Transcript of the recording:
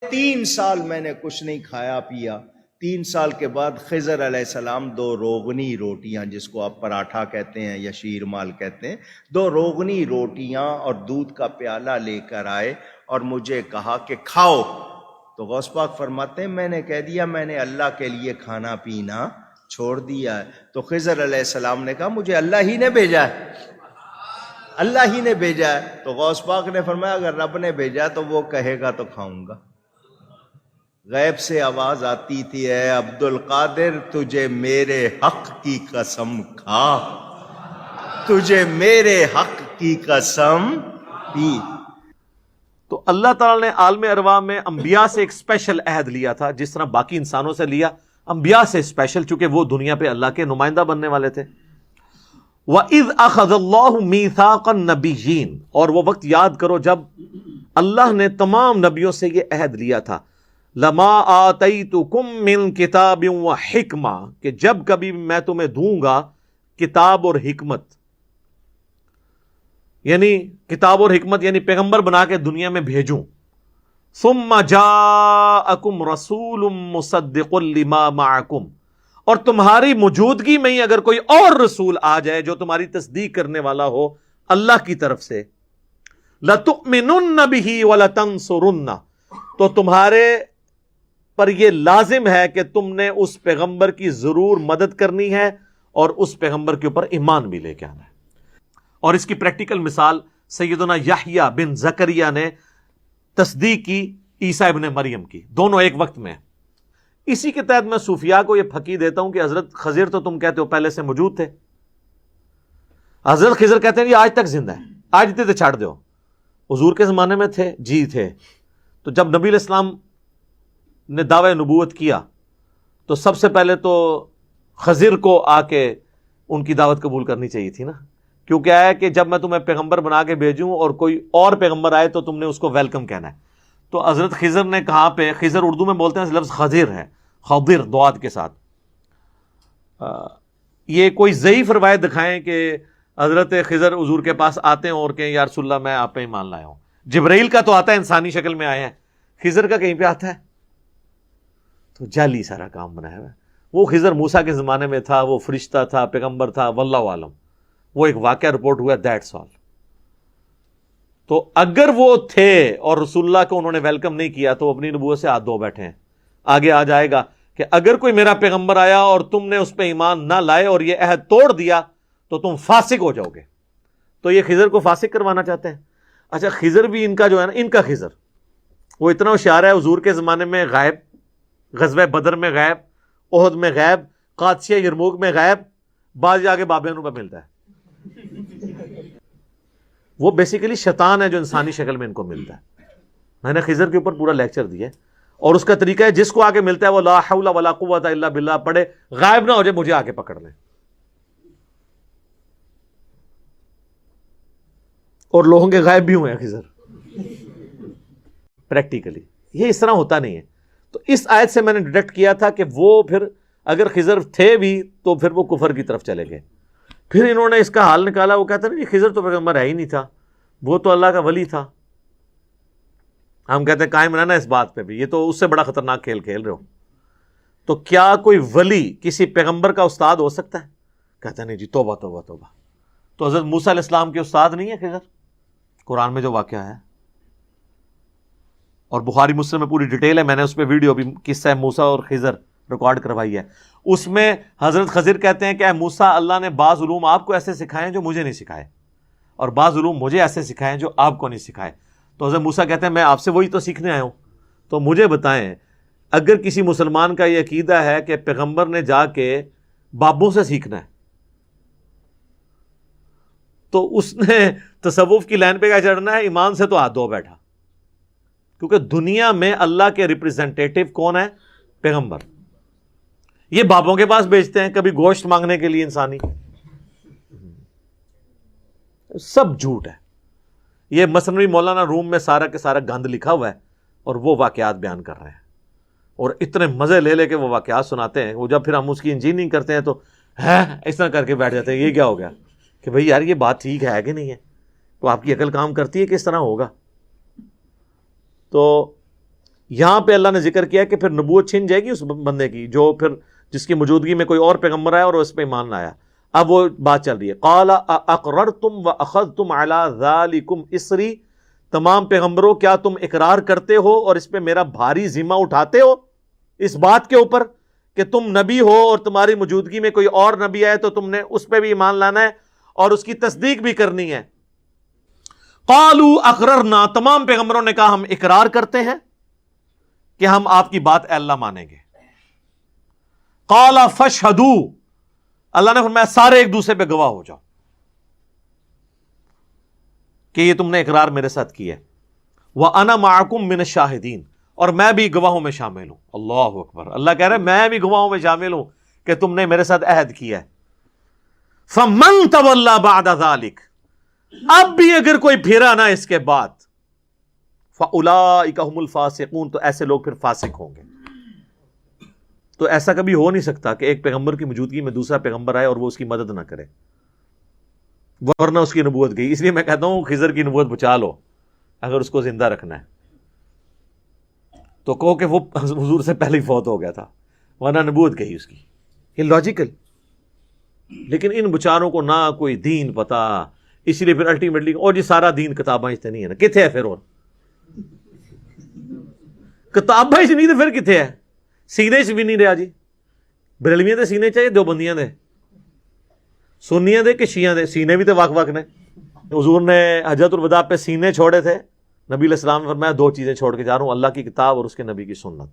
3 سال میں نے کچھ نہیں کھایا پیا. 3 سال کے بعد خضر علیہ السلام 2 روغنی روٹیاں، جس کو آپ پراٹھا کہتے ہیں یا شیر مال کہتے ہیں، 2 روغنی روٹیاں اور دودھ کا پیالہ لے کر آئے اور مجھے کہا کہ کھاؤ. تو غوث پاک فرماتے ہیں میں نے کہہ دیا میں نے اللہ کے لیے کھانا پینا چھوڑ دیا ہے. تو خضر علیہ السلام نے کہا مجھے اللہ ہی نے بھیجا ہے، اللہ ہی نے بھیجا ہے. تو غوث پاک نے فرمایا اگر رب نے بھیجا تو وہ کہے گا تو کھاؤں گا. غیب سے آواز آتی تھی اے عبد القادر تجھے میرے حق کی قسم کھا، تجھے میرے حق کی قسم پی. تو اللہ تعالیٰ نے عالم ارواح میں انبیاء سے ایک اسپیشل عہد لیا تھا، جس طرح باقی انسانوں سے لیا، انبیاء سے اسپیشل، چونکہ وہ دنیا پہ اللہ کے نمائندہ بننے والے تھے. وَإِذْ أَخَذَ اللَّهُ مِيثَاقَ النَّبِيِّينَ، اور وہ وقت یاد کرو جب اللہ نے تمام نبیوں سے یہ عہد لیا تھا، لَمَا آتَيْتُكُم مِّن كِتَابٍ وَحِكْمَةٍ، کہ جب کبھی میں تمہیں دوں گا کتاب اور حکمت، یعنی کتاب اور حکمت یعنی پیغمبر بنا کے دنیا میں بھیجوں. ثُمَّ جَاءَكُمْ رَسُولٌ مُصَدِّقٌ لِمَا مَعَكُمْ، اور تمہاری موجودگی میں ہی اگر کوئی اور رسول آ جائے جو تمہاری تصدیق کرنے والا ہو اللہ کی طرف سے، لَتُؤْمِنُنَّ بِهِ وَلَتَنْصُرُنَّ، تو تمہارے پر یہ لازم ہے کہ تم نے اس پیغمبر کی ضرور مدد کرنی ہے اور اس پیغمبر کے اوپر ایمان بھی لے کے آنا ہے. اور اس کی پریکٹیکل مثال سیدنا یحییٰ بن زکریا نے تصدیق کی عیسیٰ ابن مریم کی، دونوں ایک وقت میں. اسی کے تحت میں صوفیاء کو یہ پھکی دیتا ہوں کہ حضرت خضر تو تم کہتے ہو پہلے سے موجود تھے، حضرت خضر کہتے ہیں یہ آج تک زندہ ہے، آج تے چھاڑ دو. حضور کے زمانے میں تھے؟ جی تھے. تو جب نبی علیہ السلام نے دعوی نبوت کیا تو سب سے پہلے تو خضر کو آ کے ان کی دعوت قبول کرنی چاہیے تھی نا، کیونکہ ہے کہ جب میں تمہیں پیغمبر بنا کے بھیجوں اور کوئی اور پیغمبر آئے تو تم نے اس کو ویلکم کہنا ہے. تو حضرت خضر نے کہاں پہ، خضر اردو میں بولتے ہیں لفظ خضر ہے، خضر دوات کے ساتھ. یہ کوئی ضعیف روایت دکھائیں کہ حضرت خضر حضور کے پاس آتے ہیں اور کہیں یا رسول اللہ میں آپ پہ ایمان لایا ہوں. جبرائیل کا تو آتا ہے انسانی شکل میں آئے ہیں، خضر کا کہیں پہ آتا ہے؟ تو جعلی سارا کام بنایا ہوا ہے. وہ خضر موسیٰ کے زمانے میں تھا، وہ فرشتہ تھا، پیغمبر تھا، واللہ عالم. وہ ایک واقعہ رپورٹ ہوا، دیٹس آل. تو اگر وہ تھے اور رسول اللہ کو انہوں نے ویلکم نہیں کیا تو اپنی نبوت سے ہاتھ دھو بیٹھے ہیں. آگے آ جائے گا کہ اگر کوئی میرا پیغمبر آیا اور تم نے اس پہ ایمان نہ لائے اور یہ عہد توڑ دیا تو تم فاسق ہو جاؤ گے. تو یہ خضر کو فاسق کروانا چاہتے ہیں. اچھا خضر بھی ان کا جو ہے نا، ان کا خضر وہ اتنا ہوشیار ہے، حضور کے زمانے میں غائب، غزوہ بدر میں غائب، احد میں غائب، قادسیہ یرموک میں غائب، بعض جا کے بابیانوں پہ ملتا ہے. وہ بیسیکلی شیطان ہے جو انسانی شکل میں ان کو ملتا ہے. میں نے خضر کے اوپر پورا لیکچر دیا ہے اور اس کا طریقہ ہے جس کو آگے ملتا ہے وہ لا حول ولا قوت الا باللہ پڑھے، غائب نہ ہو جائے مجھے آگے پکڑ لیں. اور لوگوں کے غائب بھی ہوئے ہیں خضر پریکٹیکلی. یہ اس طرح ہوتا نہیں ہے. تو اس آیت سے میں نے ڈیڈکٹ کیا تھا کہ وہ پھر اگر خضر تھے بھی تو پھر وہ کفر کی طرف چلے گئے. پھر انہوں نے اس کا حال نکالا، وہ کہتے ہیں خضر تو پیغمبر ہے ہی نہیں تھا، وہ تو اللہ کا ولی تھا. ہم کہتے ہیں قائم رہنا اس بات پہ بھی، یہ تو اس سے بڑا خطرناک کھیل کھیل رہے ہو. تو کیا کوئی ولی کسی پیغمبر کا استاد ہو سکتا ہے؟ کہتے ہیں نہیں جی، توبہ توبہ توبہ. تو حضرت موسیٰ علیہ السلام کے استاد نہیں ہے خضر؟ قرآن میں جو واقعہ ہے اور بخاری مسلم میں پوری ڈیٹیل ہے، میں نے اس پہ ویڈیو بھی قصہ موسیٰ اور خضر ریکارڈ کروائی ہے. اس میں حضرت خضر کہتے ہیں کہ اے موسیٰ، اللہ نے بعض علوم آپ کو ایسے سکھائے ہیں جو مجھے نہیں سکھائے، اور بعض علوم مجھے ایسے سکھائے ہیں جو آپ کو نہیں سکھائے. تو حضرت موسیٰ کہتے ہیں میں آپ سے وہی تو سیکھنے آیا ہوں. تو مجھے بتائیں، اگر کسی مسلمان کا یہ عقیدہ ہے کہ پیغمبر نے جا کے بابوں سے سیکھنا ہے تو اس نے تصوف کی لائن پہ کیا چڑھنا ہے؟ ایمان سے تو ہاتھ دھو بیٹھا. کیونکہ دنیا میں اللہ کے ریپرزینٹیٹو کون ہے؟ پیغمبر. یہ بابوں کے پاس بیچتے ہیں کبھی گوشت مانگنے کے لیے انسانی. سب جھوٹ ہے. یہ مثنوی مولانا روم میں سارا کے سارا گند لکھا ہوا ہے اور وہ واقعات بیان کر رہے ہیں اور اتنے مزے لے لے کے وہ واقعات سناتے ہیں. وہ جب پھر ہم اس کی انجینئرنگ کرتے ہیں تو ہے اس طرح کر کے بیٹھ جاتے ہیں. یہ کیا ہو گیا کہ بھئی یار یہ بات ٹھیک ہے کہ نہیں ہے؟ تو آپ کی عقل کام کرتی ہے کس طرح ہوگا؟ تو یہاں پہ اللہ نے ذکر کیا کہ پھر نبوت چھن جائے گی اس بندے کی جو پھر جس کی موجودگی میں کوئی اور پیغمبر آیا اور اس پہ ایمان لایا. اب وہ بات چل رہی ہے. قال اقررتم واخذتم علی ذلکم اسری, تمام پیغمبروں کیا تم اقرار کرتے ہو اور اس پہ میرا بھاری ذمہ اٹھاتے ہو اس بات کے اوپر کہ تم نبی ہو اور تمہاری موجودگی میں کوئی اور نبی آئے تو تم نے اس پہ بھی ایمان لانا ہے اور اس کی تصدیق بھی کرنی ہے. قالوا اقررنا, تمام پیغمبروں نے کہا ہم اقرار کرتے ہیں کہ ہم آپ کی بات اے اللہ مانیں گے. قال فاشهدوا, اللہ نے فرمایا سارے ایک دوسرے پہ گواہ ہو جاؤ کہ یہ تم نے اقرار میرے ساتھ کیا ہے. وَأَنَا مَعَكُمْ مِنَ الشَّاهِدِينَ, اور میں بھی گواہوں میں شامل ہوں. اللہ اکبر, اللہ کہہ رہے ہیں میں بھی گواہوں میں شامل ہوں کہ تم نے میرے ساتھ عہد کیا ہے. فَمَن تَوَلَّى بَعْدَ ذَلِكَ, اب بھی اگر کوئی پھرا نہ اس کے بعد, فَأُولَئِكَ هُمُ الْفَاسِقُونَ, تو ایسے لوگ پھر فاسق ہوں گے. تو ایسا کبھی ہو نہیں سکتا کہ ایک پیغمبر کی موجودگی میں دوسرا پیغمبر آئے اور وہ اس کی مدد نہ کرے, ورنہ اس کی نبوت گئی. اس لیے میں کہتا ہوں خضر کی نبوت بچا لو اگر اس کو زندہ رکھنا ہے, تو کہو کہ وہ حضور سے پہلے ہی فوت ہو گیا تھا, ورنہ نبوت گئی اس کی. یہ لاجیکل. لیکن ان بچاروں کو نہ کوئی دین پتا, اسی لیے پھر الٹیمیٹلی اور یہ سارا دین کتاباں سے نہیں ہے نا, کتنے ہے پھر اور کتاباں سے نہیں تو پھر کتنے ہے, سینے سے بھی نہیں رہا جی. بریلویاں دے سینے چاہیے, دیوبندیاں دے, سنیاں دے کہ شیعہ دے, سینے بھی تو وق وق نے. حضور نے حجۃ الوداع پہ سینے چھوڑے تھے, نبی علیہ السلام نے فرمایا دو چیزیں چھوڑ کے جا رہا ہوں, اللہ کی کتاب اور اس کے نبی کی سنت.